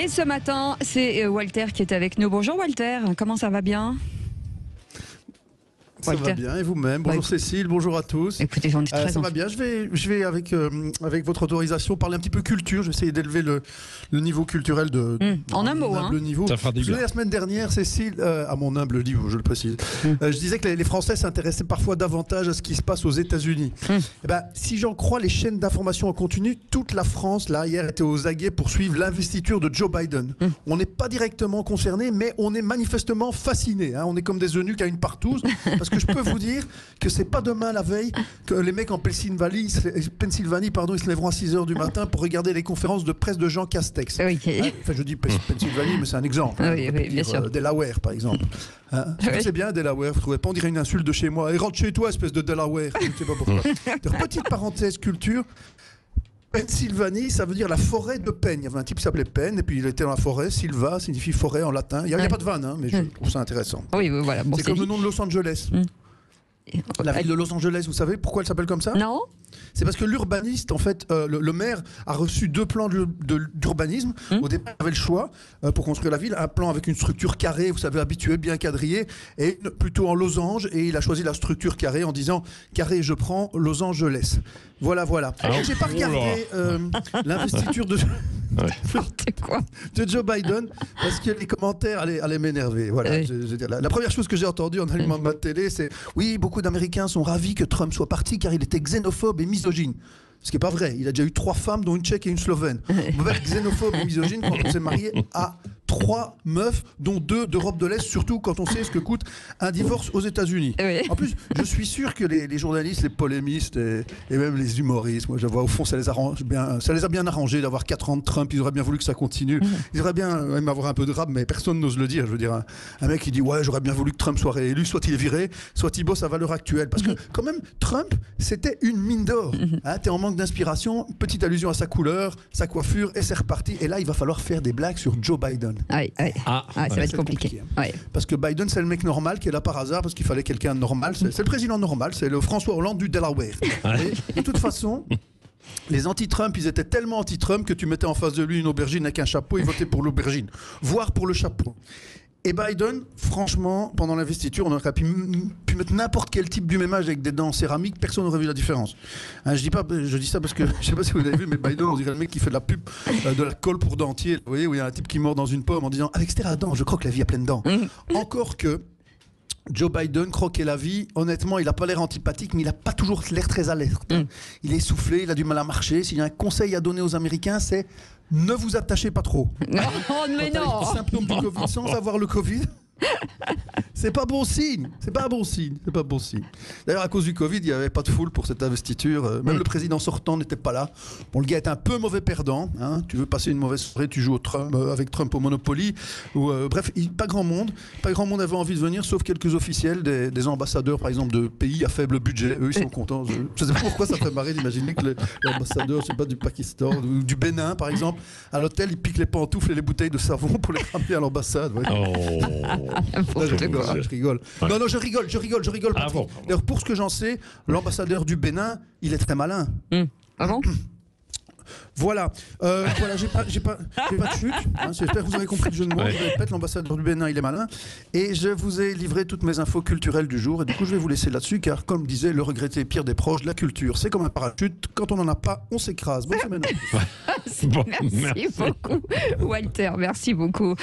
Et ce matin, c'est Walter qui est avec nous. Bonjour Walter, comment ça va bien? Ça va bien, et vous-même? Bonjour Cécile, bonjour à tous. Écoutez, on est très ça va bien, je vais avec votre autorisation parler un petit peu culture. Je vais essayer d'élever le niveau culturel de en un mot, niveau. Ça fera du bien. La semaine dernière, Cécile, à mon humble niveau, je le précise, je disais que les Français s'intéressaient parfois davantage à ce qui se passe aux États-Unis. Eh ben, si j'en crois les chaînes d'information en continu, toute la France, là, hier, était aux aguets pour suivre l'investiture de Joe Biden. On n'est pas directement concerné, mais on est manifestement fasciné. Hein. On est comme des eunuques à une partouze, parce que je peux vous dire que c'est pas demain la veille que les mecs en Pennsylvanie, ils se lèveront à 6h du matin pour regarder les conférences de presse de Jean Castex. Oui. Hein, enfin, je dis Pennsylvanie, mais c'est un exemple. Oui, bien sûr. Delaware, par exemple. Hein, c'est bien Delaware, vous trouvez pas? On dirait une insulte de chez moi. Et rentre chez toi, espèce de Delaware. Je ne sais pas pourquoi. Petite parenthèse culture. Pennsylvanie, ça veut dire la forêt de Penn. Il y avait un type qui s'appelait Penn, et puis il était dans la forêt. Silva signifie forêt en latin. Il n'y a pas de vanne, hein, mais je trouve ça intéressant. Oui, voilà. Bon, c'est comme le nom de Los Angeles. La ville de Los Angeles, vous savez pourquoi elle s'appelle comme ça? Non. C'est parce que l'urbaniste, en fait, le maire a reçu 2 plans d'urbanisme. Au départ, il avait le choix pour construire la ville. Un plan avec une structure carrée, vous savez, habituée, bien quadrillée, et plutôt en losange. Et il a choisi la structure carrée en disant carré, je prends, losange, je laisse. Voilà. J'ai pas regardé l'investiture de Joe Biden parce que les commentaires allaient m'énerver. Voilà. Oui. Je veux dire, la première chose que j'ai entendue en allumant ma télé, c'est oui, beaucoup d'Américains sont ravis que Trump soit parti car il était xénophobe et misogyne. Ce qui n'est pas vrai. Il a déjà eu 3 femmes, dont une Tchèque et une Slovène. On peut être xénophobe et misogyne quand on s'est marié à 3 meufs, dont 2 d'Europe de l'Est, surtout quand on sait ce que coûte un divorce aux États-Unis. Oui. En plus, je suis sûr que les journalistes, les polémistes et même les humoristes, moi je vois au fond, ça les a bien arrangés d'avoir 4 ans de Trump. Ils auraient bien voulu que ça continue. Ils auraient bien même avoir un peu de rap, mais personne n'ose le dire. Je veux dire, un mec qui dit ouais, j'aurais bien voulu que Trump soit réélu, soit il est viré, soit il bosse à valeur actuelle. Parce que quand même, Trump, c'était une mine d'or. Hein, t'es en manque d'inspiration, petite allusion à sa couleur, sa coiffure, et c'est reparti. Et là, il va falloir faire des blagues sur Joe Biden. Ça va être compliqué. Ouais. Parce que Biden, c'est le mec normal qui est là par hasard, parce qu'il fallait quelqu'un de normal. C'est le président normal, c'est le François Hollande du Delaware. Et de toute façon, les anti-Trump, ils étaient tellement anti-Trump que tu mettais en face de lui une aubergine avec un chapeau, ils votaient pour l'aubergine, voire pour le chapeau. Et Biden, franchement, pendant l'investiture, on aurait pu mettre n'importe quel type du même âge avec des dents en céramique, personne n'aurait vu la différence. Hein, je dis ça parce que, je sais pas si vous avez vu, mais Biden, on dirait le mec qui fait de la pub de la colle pour dentier. Vous voyez, où il y a un type qui mord dans une pomme en disant « Avec ce terre à dents, je crois que la vie a plein de dents. » Encore que Joe Biden croquait la vie. Honnêtement, il n'a pas l'air antipathique, mais il n'a pas toujours l'air très alerte. Il est essoufflé, il a du mal à marcher. S'il y a un conseil à donner aux Américains, c'est ne vous attachez pas trop. Non, mais non. Symptômes du Covid sans avoir le Covid. C'est pas bon signe. C'est pas bon signe. D'ailleurs, à cause du Covid, il n'y avait pas de foule pour cette investiture. Même le président sortant n'était pas là. Bon, le gars est un peu mauvais perdant. Hein. Tu veux passer une mauvaise soirée, tu joues avec Trump au Monopoly. Bref, pas grand monde. Pas grand monde avait envie de venir, sauf quelques officiels, des ambassadeurs, par exemple, de pays à faible budget. Eux, ils sont contents. Je sais pas pourquoi ça fait marrer d'imaginer que l'ambassadeur, je sais pas, du Pakistan ou du Bénin, par exemple, à l'hôtel, ils piquent les pantoufles et les bouteilles de savon pour les ramener à l'ambassade. Ouais. Je rigole. Ouais. Non, je rigole pas trop. D'ailleurs, pour ce que j'en sais, l'ambassadeur du Bénin, il est très malin. Ah bon? Voilà, j'ai pas de chute. Hein, j'espère que vous avez compris le jeu de mots. Je répète, l'ambassadeur du Bénin, il est malin. Et je vous ai livré toutes mes infos culturelles du jour. Et du coup, je vais vous laisser là-dessus, car comme disait le regretté Pierre Desproges, la culture, c'est comme un parachute. Quand on n'en a pas, on s'écrase. Bonne semaine. Merci beaucoup, Walter. Merci beaucoup.